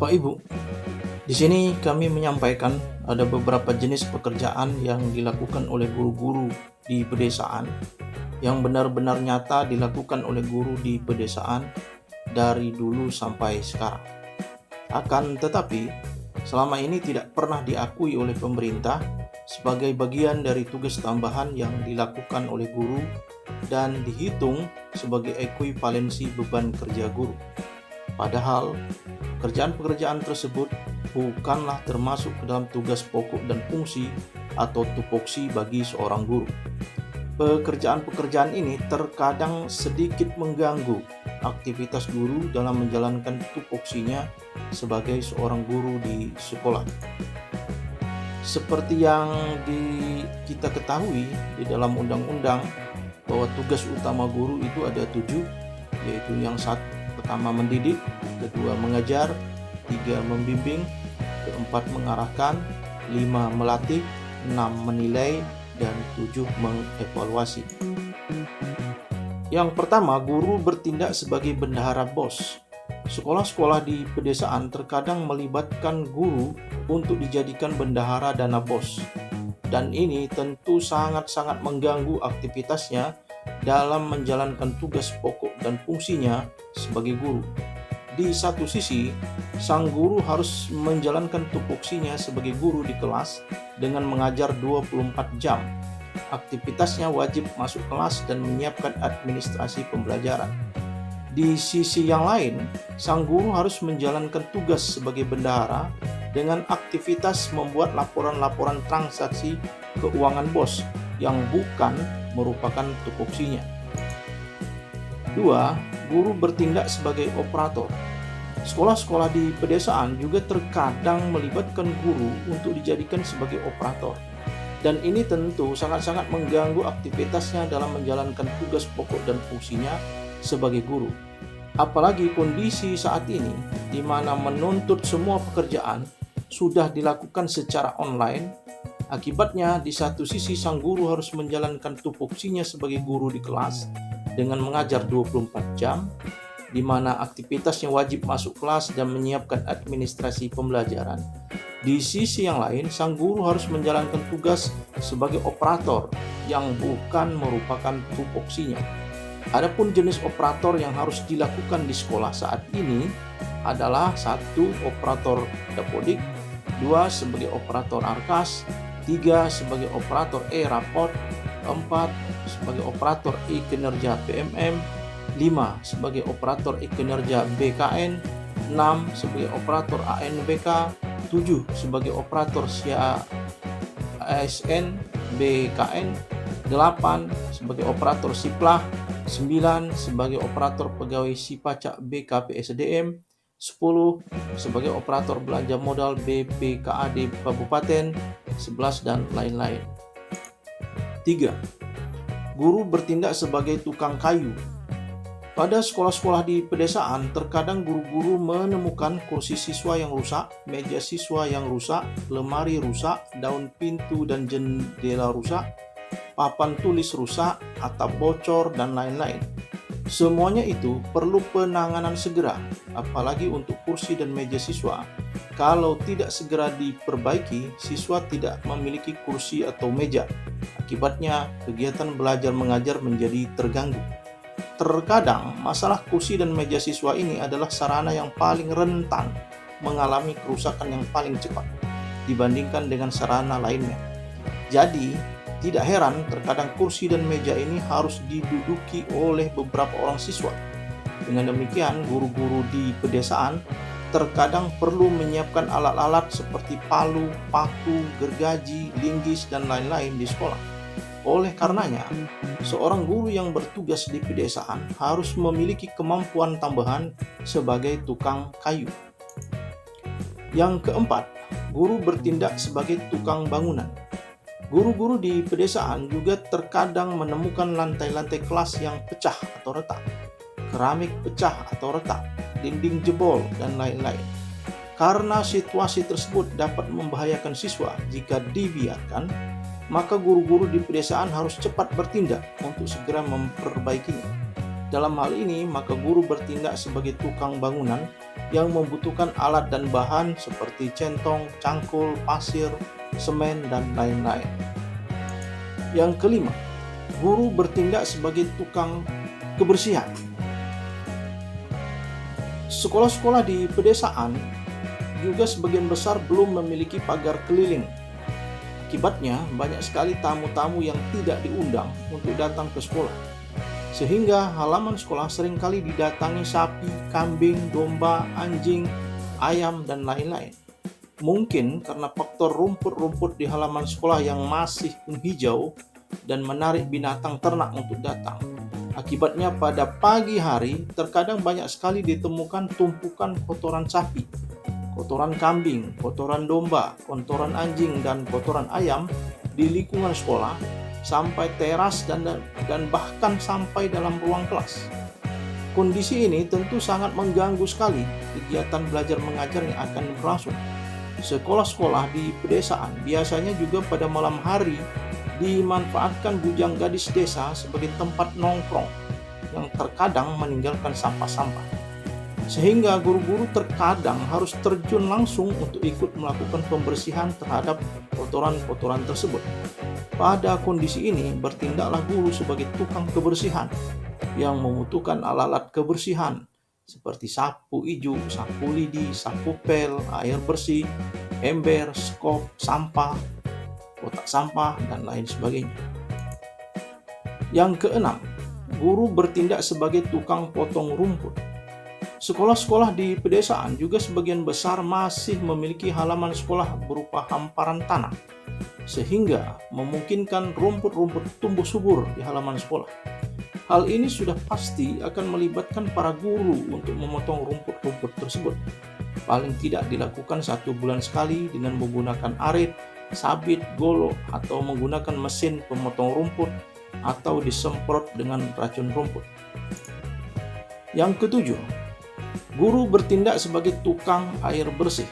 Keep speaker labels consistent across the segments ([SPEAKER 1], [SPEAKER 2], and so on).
[SPEAKER 1] Bapak Ibu, di sini kami menyampaikan ada beberapa jenis pekerjaan yang dilakukan oleh guru-guru di pedesaan yang benar-benar nyata dilakukan oleh guru di pedesaan dari dulu sampai sekarang. Akan tetapi, selama ini tidak pernah diakui oleh pemerintah sebagai bagian dari tugas tambahan yang dilakukan oleh guru dan dihitung sebagai ekuivalensi beban kerja guru. Padahal, pekerjaan-pekerjaan tersebut bukanlah termasuk ke dalam tugas pokok dan fungsi atau tupoksi bagi seorang guru. Pekerjaan-pekerjaan ini terkadang sedikit mengganggu aktivitas guru dalam menjalankan tupoksinya sebagai seorang guru di sekolah. Seperti yang kita ketahui di dalam undang-undang bahwa tugas utama guru itu ada 7, yaitu yang pertama mendidik, kedua mengajar, 3 membimbing, keempat mengarahkan, 5 melatih, 6 menilai, dan 7 mengevaluasi. Yang pertama, guru bertindak sebagai bendahara BOS. Sekolah-sekolah di pedesaan terkadang melibatkan guru untuk dijadikan bendahara dana BOS. Dan ini tentu sangat-sangat mengganggu aktivitasnya dalam menjalankan tugas pokok dan fungsinya sebagai guru. Di satu sisi, sang guru harus menjalankan tupoksinya sebagai guru di kelas dengan mengajar 24 jam. Aktivitasnya wajib masuk kelas dan menyiapkan administrasi pembelajaran. Di sisi yang lain, sang guru harus menjalankan tugas sebagai bendahara dengan aktivitas membuat laporan-laporan transaksi keuangan BOS yang bukan merupakan tupoksinya. 2. Guru bertindak sebagai operator. Sekolah-sekolah di pedesaan juga terkadang melibatkan guru untuk dijadikan sebagai operator. Dan ini tentu sangat-sangat mengganggu aktivitasnya dalam menjalankan tugas pokok dan fungsinya sebagai guru. Apalagi kondisi saat ini di mana menuntut semua pekerjaan sudah dilakukan secara online. Akibatnya, di satu sisi sang guru harus menjalankan tupoksinya sebagai guru di kelas dengan mengajar 24 jam, di mana aktivitasnya wajib masuk kelas dan menyiapkan administrasi pembelajaran. Di sisi yang lain, sang guru harus menjalankan tugas sebagai operator yang bukan merupakan tupoksinya. Adapun jenis operator yang harus dilakukan di sekolah saat ini adalah 1. Operator dapodik, 2. Sebagai operator arkas, 3. Sebagai operator e-raport, 4. Sebagai operator e-kinerja PMM, 5. Sebagai operator e-kinerja BKN, 6. Sebagai operator ANBK, 7. Sebagai operator SIA ASN BKN, 8. Sebagai operator SIPLAH, 9. Sebagai operator pegawai SIPACA BKPSDM, 10. Sebagai operator belanja modal BPKAD Kabupaten, 11 dan lain-lain. 3. Guru bertindak sebagai tukang kayu. Pada sekolah-sekolah di pedesaan, terkadang guru-guru menemukan kursi siswa yang rusak, meja siswa yang rusak, lemari rusak, daun pintu dan jendela rusak, papan tulis rusak, atap bocor, dan lain-lain. Semuanya itu perlu penanganan segera, apalagi untuk kursi dan meja siswa. Kalau tidak segera diperbaiki, siswa tidak memiliki kursi atau meja. Akibatnya, kegiatan belajar mengajar menjadi terganggu. Terkadang, masalah kursi dan meja siswa ini adalah sarana yang paling rentan mengalami kerusakan yang paling cepat dibandingkan dengan sarana lainnya. Jadi, tidak heran terkadang kursi dan meja ini harus diduduki oleh beberapa orang siswa. Dengan demikian, guru-guru di pedesaan terkadang perlu menyiapkan alat-alat seperti palu, paku, gergaji, linggis, dan lain-lain di sekolah. Oleh karenanya, seorang guru yang bertugas di pedesaan harus memiliki kemampuan tambahan sebagai tukang kayu. Yang keempat, guru bertindak sebagai tukang bangunan. Guru-guru di pedesaan juga terkadang menemukan lantai-lantai kelas yang pecah atau retak, keramik pecah atau retak, dinding jebol, dan lain-lain. Karena situasi tersebut dapat membahayakan siswa jika dibiarkan, maka guru-guru di pedesaan harus cepat bertindak untuk segera memperbaikinya. Dalam hal ini, maka guru bertindak sebagai tukang bangunan yang membutuhkan alat dan bahan seperti centong, cangkul, pasir, semen, dan lain-lain. Yang kelima, guru bertindak sebagai tukang kebersihan. Sekolah-sekolah di pedesaan juga sebagian besar belum memiliki pagar keliling. Akibatnya, banyak sekali tamu-tamu yang tidak diundang untuk datang ke sekolah. Sehingga halaman sekolah seringkali didatangi sapi, kambing, domba, anjing, ayam, dan lain-lain. Mungkin karena faktor rumput-rumput di halaman sekolah yang masih hijau dan menarik binatang ternak untuk datang. Akibatnya pada pagi hari terkadang banyak sekali ditemukan tumpukan kotoran sapi, kotoran kambing, kotoran domba, kotoran anjing, dan kotoran ayam di lingkungan sekolah, sampai teras dan bahkan sampai dalam ruang kelas. Kondisi ini tentu sangat mengganggu sekali kegiatan belajar mengajar yang akan berlangsung. Sekolah-sekolah di pedesaan biasanya juga pada malam hari dimanfaatkan bujang gadis desa sebagai tempat nongkrong yang terkadang meninggalkan sampah-sampah. Sehingga guru-guru terkadang harus terjun langsung untuk ikut melakukan pembersihan terhadap kotoran-kotoran tersebut. Pada kondisi ini, bertindaklah guru sebagai tukang kebersihan yang membutuhkan alat-alat kebersihan seperti sapu ijuk, sapu lidi, sapu pel, air bersih, ember, skop, sampah, kotak sampah, dan lain sebagainya. Yang keenam, guru bertindak sebagai tukang potong rumput. Sekolah-sekolah di pedesaan juga sebagian besar masih memiliki halaman sekolah berupa hamparan tanah, sehingga memungkinkan rumput-rumput tumbuh subur di halaman sekolah. Hal ini sudah pasti akan melibatkan para guru untuk memotong rumput-rumput tersebut. Paling tidak dilakukan 1 bulan sekali dengan menggunakan arit, sabit, golok, atau menggunakan mesin pemotong rumput, atau disemprot dengan racun rumput. Yang ketujuh, guru bertindak sebagai tukang air bersih.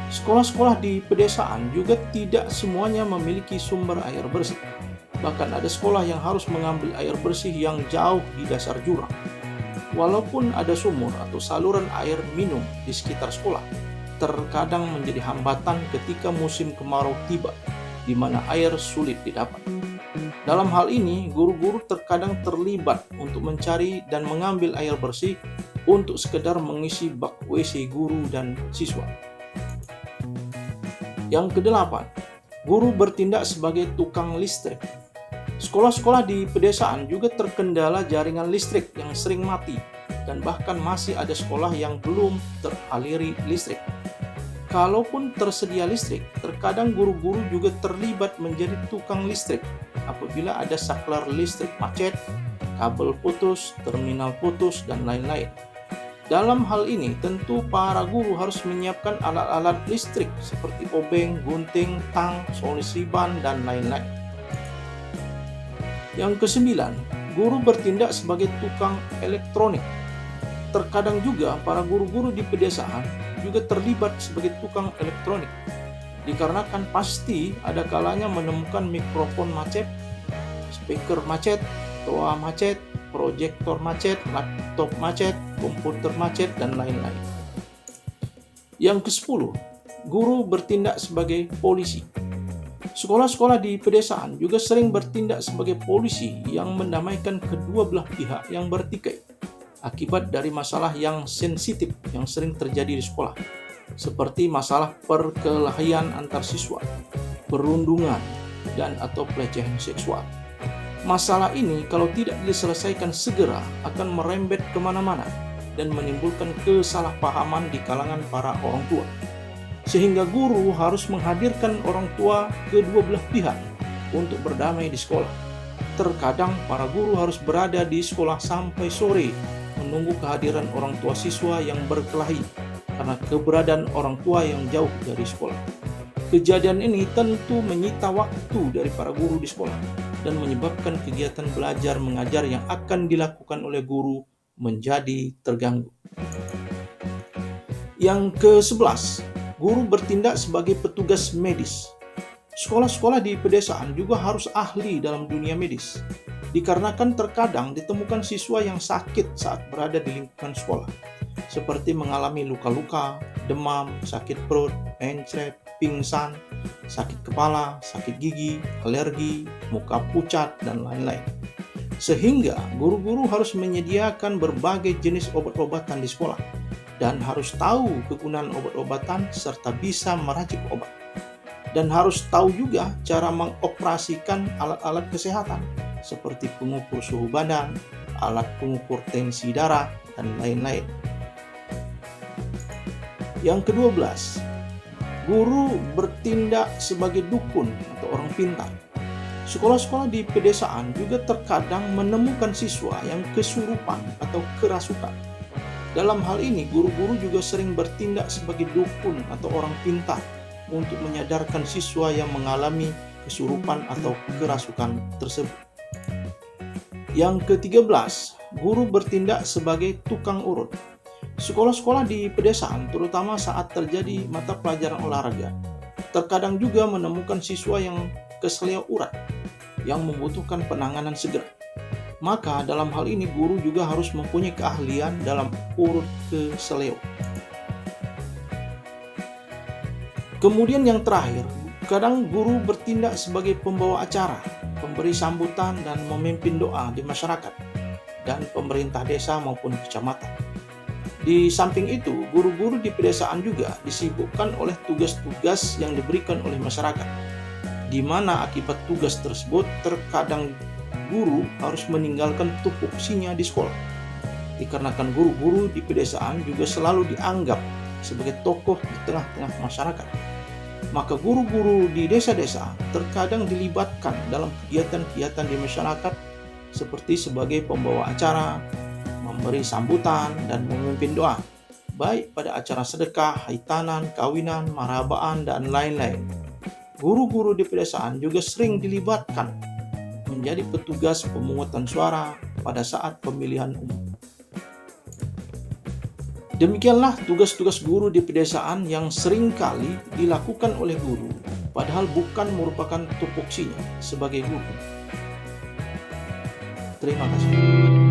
[SPEAKER 1] Sekolah-sekolah di pedesaan juga tidak semuanya memiliki sumber air bersih. Bahkan ada sekolah yang harus mengambil air bersih yang jauh di dasar jurang. Walaupun ada sumur atau saluran air minum di sekitar sekolah, terkadang menjadi hambatan ketika musim kemarau tiba, di mana air sulit didapat. Dalam hal ini, guru-guru terkadang terlibat untuk mencari dan mengambil air bersih untuk sekedar mengisi bak WC guru dan siswa. Yang kedelapan, guru bertindak sebagai tukang listrik. Sekolah-sekolah di pedesaan juga terkendala jaringan listrik yang sering mati, dan bahkan masih ada sekolah yang belum teraliri listrik. Kalaupun tersedia listrik, terkadang guru-guru juga terlibat menjadi tukang listrik apabila ada saklar listrik macet, kabel putus, terminal putus, dan lain-lain. Dalam hal ini, tentu para guru harus menyiapkan alat-alat listrik seperti obeng, gunting, tang, solusi ban, dan lain-lain. Yang kesembilan, guru bertindak sebagai tukang elektronik. Terkadang juga para guru-guru di pedesaan juga terlibat sebagai tukang elektronik, dikarenakan pasti ada kalanya menemukan mikrofon macet, speaker macet, toa macet, proyektor macet, laptop macet, komputer macet, dan lain-lain. Yang ke-10, guru bertindak sebagai polisi. Sekolah-sekolah di pedesaan juga sering bertindak sebagai polisi yang mendamaikan kedua belah pihak yang bertikai akibat dari masalah yang sensitif yang sering terjadi di sekolah, seperti masalah perkelahian antar siswa, perundungan, dan atau pelecehan seksual. Masalah ini kalau tidak diselesaikan segera akan merembet kemana-mana dan menimbulkan kesalahpahaman di kalangan para orang tua. Sehingga guru harus menghadirkan orang tua kedua belah pihak untuk berdamai di sekolah. Terkadang para guru harus berada di sekolah sampai sore menunggu kehadiran orang tua siswa yang berkelahi karena keberadaan orang tua yang jauh dari sekolah. Kejadian ini tentu menyita waktu dari para guru di sekolah dan menyebabkan kegiatan belajar mengajar yang akan dilakukan oleh guru menjadi terganggu. Yang ke-11, guru bertindak sebagai petugas medis. Sekolah-sekolah di pedesaan juga harus ahli dalam dunia medis. Dikarenakan terkadang ditemukan siswa yang sakit saat berada di lingkungan sekolah, seperti mengalami luka-luka, demam, sakit perut, mencret, pingsan, sakit kepala, sakit gigi, alergi, muka pucat, dan lain-lain. Sehingga guru-guru harus menyediakan berbagai jenis obat-obatan di sekolah dan harus tahu kegunaan obat-obatan serta bisa meracik obat. Dan harus tahu juga cara mengoperasikan alat-alat kesehatan seperti pengukur suhu badan, alat pengukur tensi darah, dan lain-lain. Yang ke-12, guru bertindak sebagai dukun atau orang pintar. Sekolah-sekolah di pedesaan juga terkadang menemukan siswa yang kesurupan atau kerasukan. Dalam hal ini, guru-guru juga sering bertindak sebagai dukun atau orang pintar untuk menyadarkan siswa yang mengalami kesurupan atau kerasukan tersebut. Yang ke-13, guru bertindak sebagai tukang urut. Sekolah-sekolah di pedesaan, terutama saat terjadi mata pelajaran olahraga, terkadang juga menemukan siswa yang keseleo urat yang membutuhkan penanganan segera. Maka dalam hal ini guru juga harus mempunyai keahlian dalam urut keseleo. Kemudian yang terakhir, kadang guru bertindak sebagai pembawa acara, pemberi sambutan dan memimpin doa di masyarakat dan pemerintah desa maupun kecamatan. Di samping itu, guru-guru di pedesaan juga disibukkan oleh tugas-tugas yang diberikan oleh masyarakat, di mana akibat tugas tersebut terkadang guru harus meninggalkan tupoksinya di sekolah. Dikarenakan guru-guru di pedesaan juga selalu dianggap sebagai tokoh di tengah-tengah masyarakat. Maka guru-guru di desa-desa terkadang dilibatkan dalam kegiatan-kegiatan di masyarakat seperti sebagai pembawa acara, memberi sambutan, dan memimpin doa, baik pada acara sedekah, haitanan, kawinan, marhabaan, dan lain-lain. Guru-guru di pedesaan juga sering dilibatkan menjadi petugas pemungutan suara pada saat pemilihan umum. Demikianlah tugas-tugas guru di pedesaan yang seringkali dilakukan oleh guru, padahal bukan merupakan tupoksinya sebagai guru. Terima kasih.